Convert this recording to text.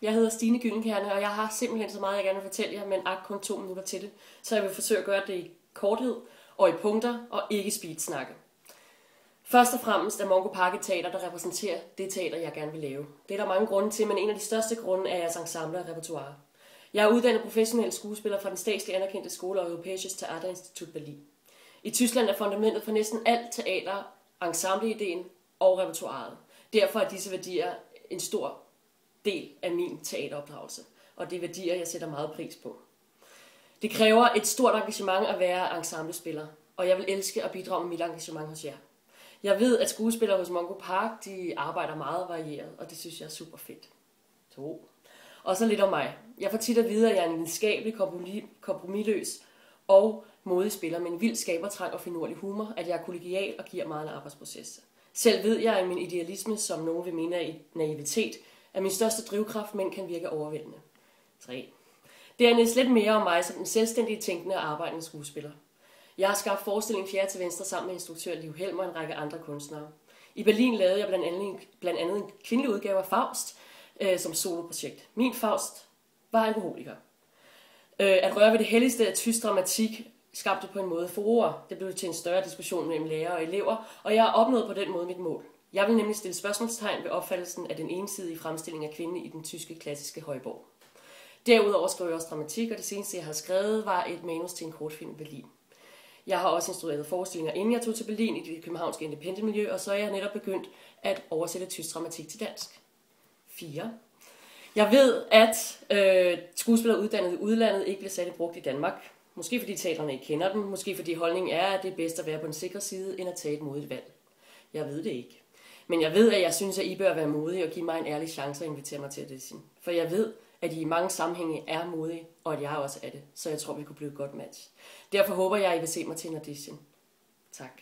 Jeg hedder Stine Gyldenkerne, og jeg har simpelthen så meget, jeg gerne vil fortælle jer, men kun 2 minutter til det. Så jeg vil forsøge at gøre det i korthed og i punkter og ikke speedsnakke. Først og fremmest er Mongo Park et teater, der repræsenterer det teater, jeg gerne vil lave. Det er der mange grunde til, men en af de største grunde er jeres ensemble og repertoire. Jeg er uddannet professionel skuespiller fra den statsligt anerkendte skole og Europäisches Theaterinstitut Berlin. I Tyskland er fundamentet for næsten alt teater, ensembleideen og repertoiret. Derfor er disse værdier en stor del af min teateropdragelse, og det er værdier, jeg sætter meget pris på. Det kræver et stort engagement at være ensemblespiller, og jeg vil elske at bidrage med mit engagement hos jer. Jeg ved, at skuespillere hos Mongo Park, de arbejder meget varieret, og det synes jeg er super fedt. 2. Og så lidt om mig. Jeg får tit at vide, at jeg er en videnskabelig, kompromisløs og modig spiller med en vild skabertrang og finurlig humor, at jeg er kollegial og giver meget en arbejdsproces. Selv ved jeg, at min idealisme, som nogen vil mene er naivitet, er min største drivkraft, men kan virke overvældende. 3. Det er lidt mere om mig som den selvstændige, tænkende og arbejdende skuespiller. Jeg har skabt forestillingen Fjerde til Venstre sammen med instruktør Liv Helmer og en række andre kunstnere. I Berlin lavede jeg blandt andet en kvindelig udgave af Faust som soloprojekt. Min Faust var alkoholiker. At røre ved det helligste af tysk dramatik skabte på en måde furore. Det blev til en større diskussion mellem lærere og elever, og jeg har opnået på den måde mit mål. Jeg vil nemlig stille spørgsmålstegn ved opfattelsen af den ensidige fremstilling af kvinden i den tyske klassiske højborg. Derudover skrev jeg også dramatik, og det seneste jeg har skrevet var et manus til en kortfilm i Berlin. Jeg har også instrueret forestillinger, inden jeg tog til Berlin i det københavnske independent-miljø, og så er jeg netop begyndt at oversætte tysk dramatik til dansk. 4. Jeg ved, at skuespillere uddannet i udlandet ikke bliver særlig brugt i Danmark. Måske fordi teatrene ikke kender dem, måske fordi holdningen er, at det er bedst at være på den sikre side, end at tage et modigt valg. Jeg ved det ikke. Men jeg ved, at jeg synes, at I bør være modige og give mig en ærlig chance at invitere mig til audition. For jeg ved, at I i mange sammenhænge er modige, og at jeg også er det. Så jeg tror, vi kunne blive et godt match. Derfor håber jeg, at I vil se mig til en audition. Tak.